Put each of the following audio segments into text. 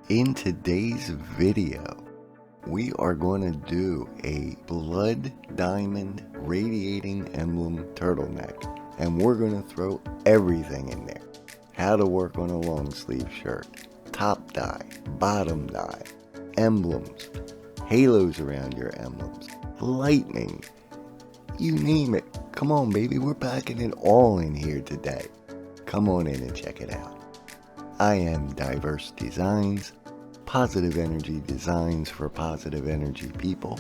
In today's video, we are going to do a blood diamond radiating emblem turtleneck, and we're going to throw everything in there. How to work on a long sleeve shirt, top dye, bottom dye, emblems, halos around your emblems, lightning, you name it. Come on, baby, we're packing it all in here today. Come on in and check it out. I am Dyeverse Designs, positive energy designs for positive energy people,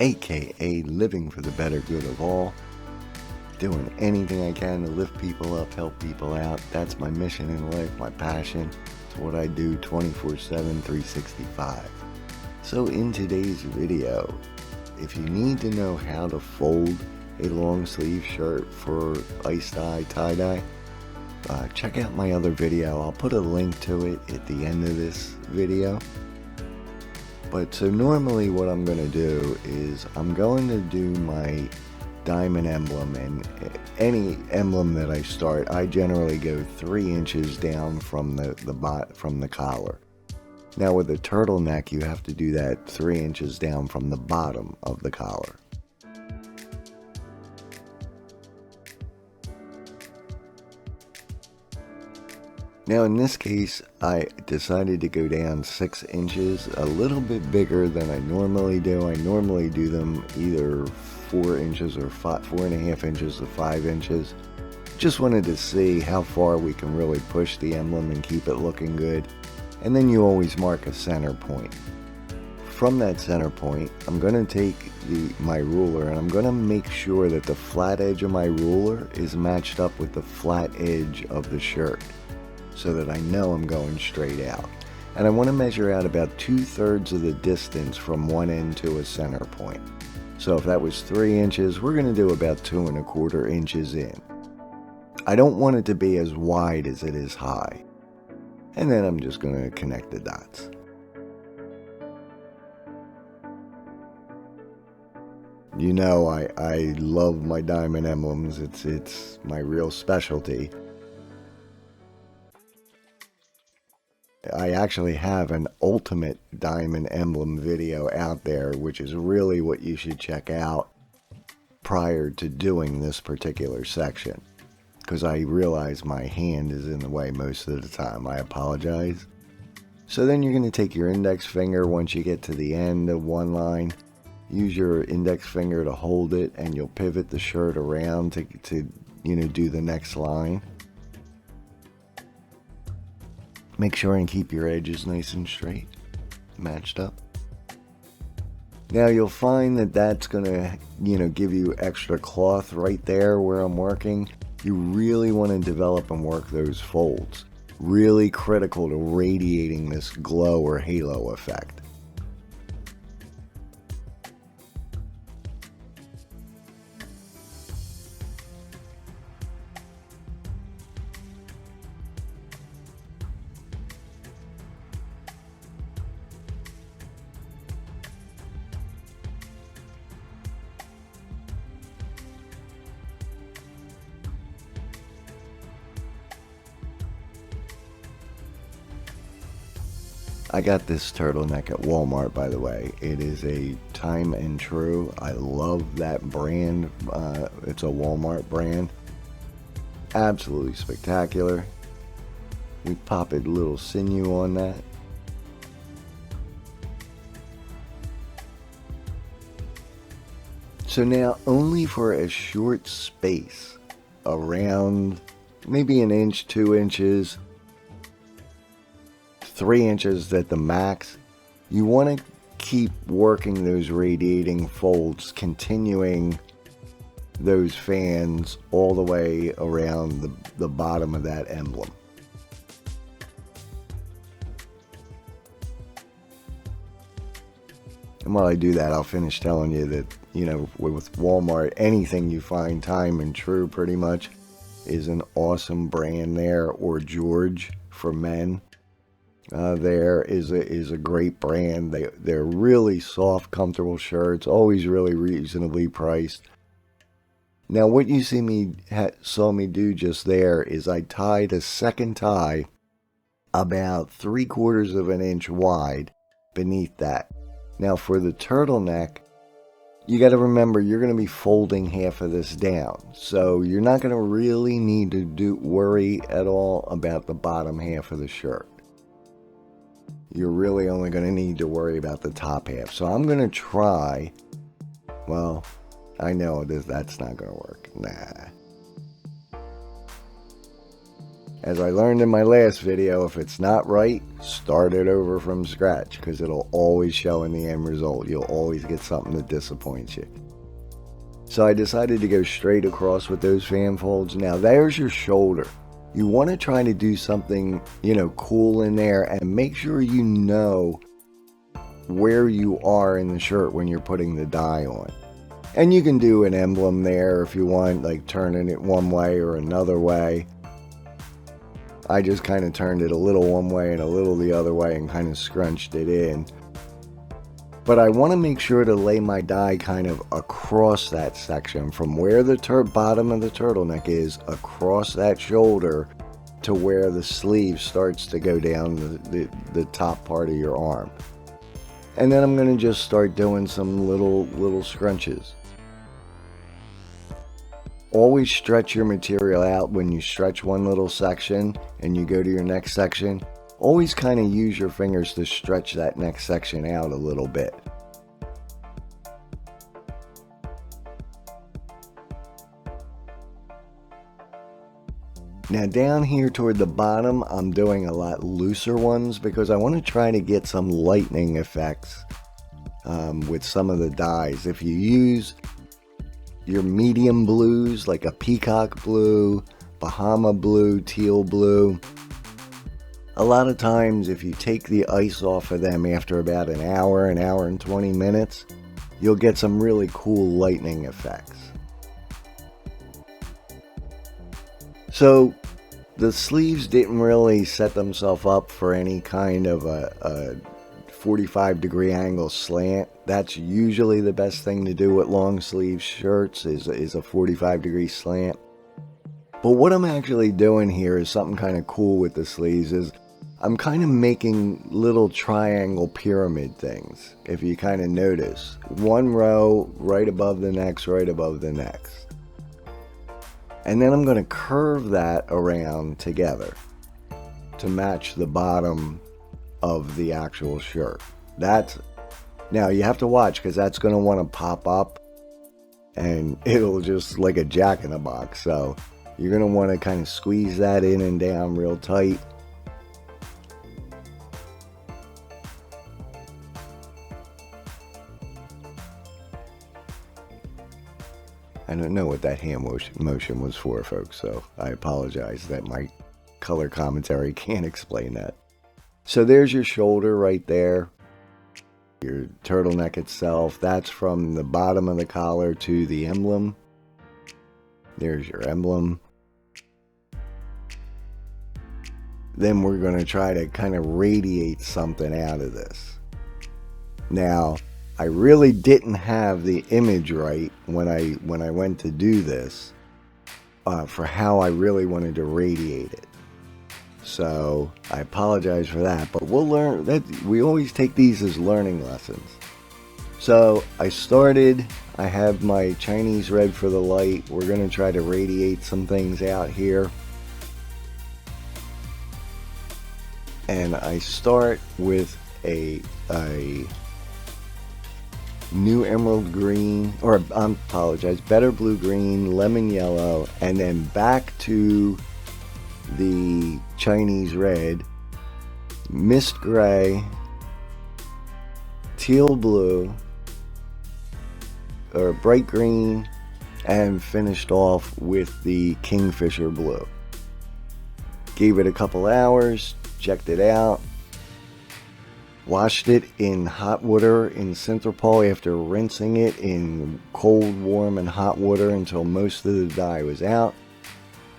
aka living for the better good of all, doing anything I can to lift people up, help people out. That's my mission in life, my passion. It's what I do 24/7, 365. So in today's video, if you need to know how to fold a long sleeve shirt for ice dye, tie dye, check out my other video. I'll put a link to it at the end of this video. But so normally what I'm going to do is I'm going to do my diamond emblem, and any emblem that I start, I generally go 3 inches down from the collar. Now with a turtleneck, you have to do that 3 inches down from the bottom of the collar. Now in this case, I decided to go down 6 inches, a little bit bigger than I normally do. I normally do them either 4 inches or 4.5 inches to 5 inches. Just wanted to see how far we can really push the emblem and keep it looking good. And then you always mark a center point. From that center point, I'm going to take my ruler and I'm going to make sure that the flat edge of my ruler is matched up with the flat edge of the shirt, so that I know I'm going straight out. And I want to measure out about 2/3 of the distance from one end to a center point. So if that was 3 inches, we're going to do about 2.25 inches in. I don't want it to be as wide as it is high. And then I'm just going to connect the dots. You know, I love my diamond emblems. It's my real specialty. I actually have an ultimate diamond emblem video out there, which is really what you should check out prior to doing this particular section, because I realize my hand is in the way most of the time. I apologize. So then you're going to take your index finger once you get to the end of one line. Use your index finger to hold it, and you'll pivot the shirt around to do the next line. Make sure and keep your edges nice and straight, matched up. Now you'll find that that's going to, give you extra cloth right there where I'm working. You really want to develop and work those folds. Really critical to radiating this glow or halo effect. I got this turtleneck at Walmart, by the way. It is a Time and True. I love that brand. It's a Walmart brand. Absolutely spectacular. We pop a little sinew on that. So now, only for a short space, around maybe 1 inch, 2 inches, 3 inches at the max, you want to keep working those radiating folds, continuing those fans all the way around the bottom of that emblem. And while I do that, I'll finish telling you that, with Walmart, anything you find Time and True pretty much is an awesome brand there, or George for men. There is a great brand. They're really soft, comfortable shirts, always really reasonably priced. Now what you saw me do just there is I tied a second tie about 3/4 of an inch wide beneath that. Now for the turtleneck, you got to remember you're going to be folding half of this down. So you're not going to really need to worry at all about the bottom half of the shirt. You're really only going to need to worry about the top half. So I'm going to try, well, I know that's not going to work. Nah. As I learned in my last video, if it's not right, start it over from scratch, because it'll always show in the end result. You'll always get something that disappoints you. So I decided to go straight across with those fan folds. Now there's your shoulder. You want to try to do something, cool in there, and make sure you know where you are in the shirt when you're putting the dye on. And you can do an emblem there if you want, like turning it one way or another way. I just kind of turned it a little one way and a little the other way and kind of scrunched it in. But I want to make sure to lay my dye kind of across that section, from where the bottom of the turtleneck is, across that shoulder to where the sleeve starts to go down the top part of your arm. And then I'm going to just start doing some little scrunches. Always stretch your material out when you stretch one little section and you go to your next section. Always kind of use your fingers to stretch that next section out a little bit. Now down here toward the bottom, I'm doing a lot looser ones because I want to try to get some lightning effects with some of the dyes. If you use your medium blues, like a peacock blue, Bahama blue, teal blue, a lot of times if you take the ice off of them after about an hour and 20 minutes, you'll get some really cool lightning effects. So the sleeves didn't really set themselves up for any kind of a 45-degree angle slant. That's usually the best thing to do with long sleeve shirts is a 45-degree slant. But what I'm actually doing here is something kind of cool with the sleeves. Is I'm kind of making little triangle pyramid things. If you kind of notice, one row right above the next, right above the next. And then I'm going to curve that around together to match the bottom of the actual shirt. Now you have to watch, because that's going to want to pop up and it'll just like a jack in a box. So you're going to want to kind of squeeze that in and down real tight. I don't know what that hand motion was for, folks, so I apologize that my color commentary can't explain that. So there's your shoulder right there. Your turtleneck itself, that's from the bottom of the collar to the emblem. There's your emblem. Then we're going to try to kind of radiate something out of this. Now, I really didn't have the image right when I went to do this for how I really wanted to radiate it. So I apologize for that, but we'll learn that. We always take these as learning lessons. So I have my Chinese red for the light. We're going to try to radiate some things out here. And I start with a new emerald green, or I apologize, better blue green, lemon yellow, and then back to the Chinese red, mist gray, teal blue, or bright green, and finished off with the kingfisher blue. Gave it a couple hours, checked it out, washed it in hot water in Synthropol after rinsing it in cold, warm, and hot water until most of the dye was out.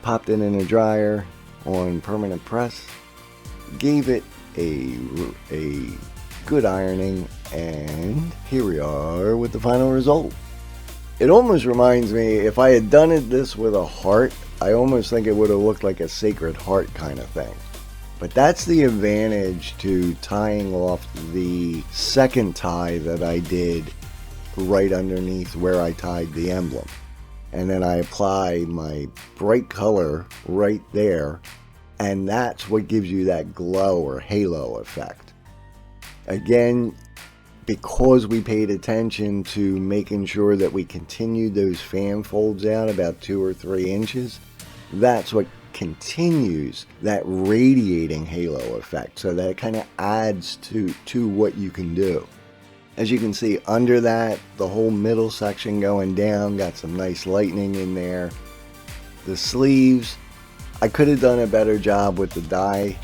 Popped it in a dryer on permanent press, gave it a good ironing, and here we are with the final result. It almost reminds me, if I had done this with a heart, I almost think it would have looked like a Sacred Heart kind of thing. But that's the advantage to tying off the second tie that I did right underneath where I tied the emblem. And then I apply my bright color right there, and that's what gives you that glow or halo effect. Again, because we paid attention to making sure that we continued those fan folds out about 2 or 3 inches, that's what continues that radiating halo effect, so that it kind of adds to what you can do. As you can see under that, the whole middle section going down, got some nice lightning in there. The sleeves, I could have done a better job with the dye,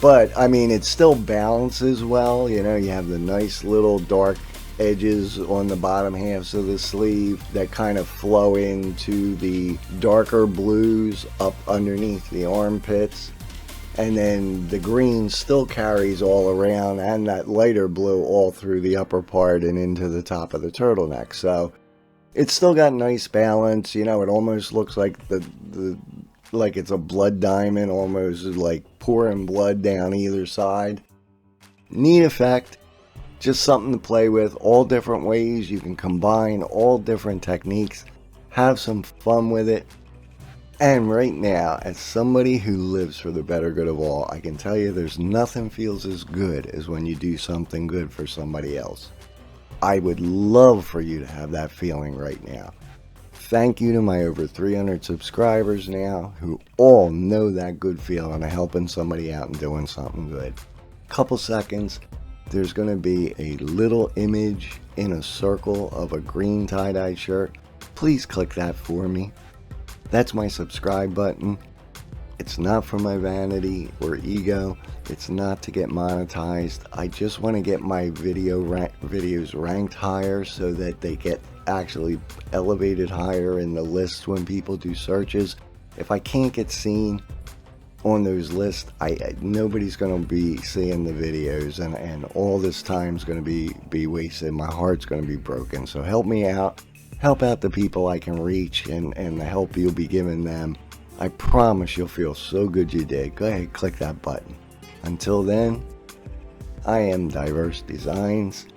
but I mean, it still balances well. You know, you have the nice little dark edges on the bottom halves of the sleeve that kind of flow into the darker blues up underneath the armpits, and then the green still carries all around, and that lighter blue all through the upper part and into the top of the turtleneck. So it's still got nice balance. You know, it almost looks like like it's a blood diamond, almost like pouring blood down either side. Neat effect. Just something to play with, all different ways you can combine all different techniques, have some fun with it. And right now, as somebody who lives for the better good of all, I can tell you there's nothing feels as good as when you do something good for somebody else. I would love for you to have that feeling right now. Thank you to my over 300 subscribers now, who all know that good feeling of helping somebody out and doing something good. Couple seconds. There's going to be a little image in a circle of a green tie-dye shirt. Please click that for me. That's my subscribe button. It's not for my vanity or ego. It's not to get monetized. I just want to get my videos ranked higher so that they get actually elevated higher in the list when people do searches. If I can't get seen on those lists, nobody's going to be seeing the videos, and all this time's going to be wasted. My heart's going to be broken. So help me out, help out the people I can reach, and the help you'll be giving them. I promise you'll feel so good you did. Go ahead, click that button. Until then, I am Dyeverse Designs,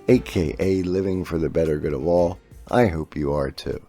aka living for the better good of all. I hope you are too.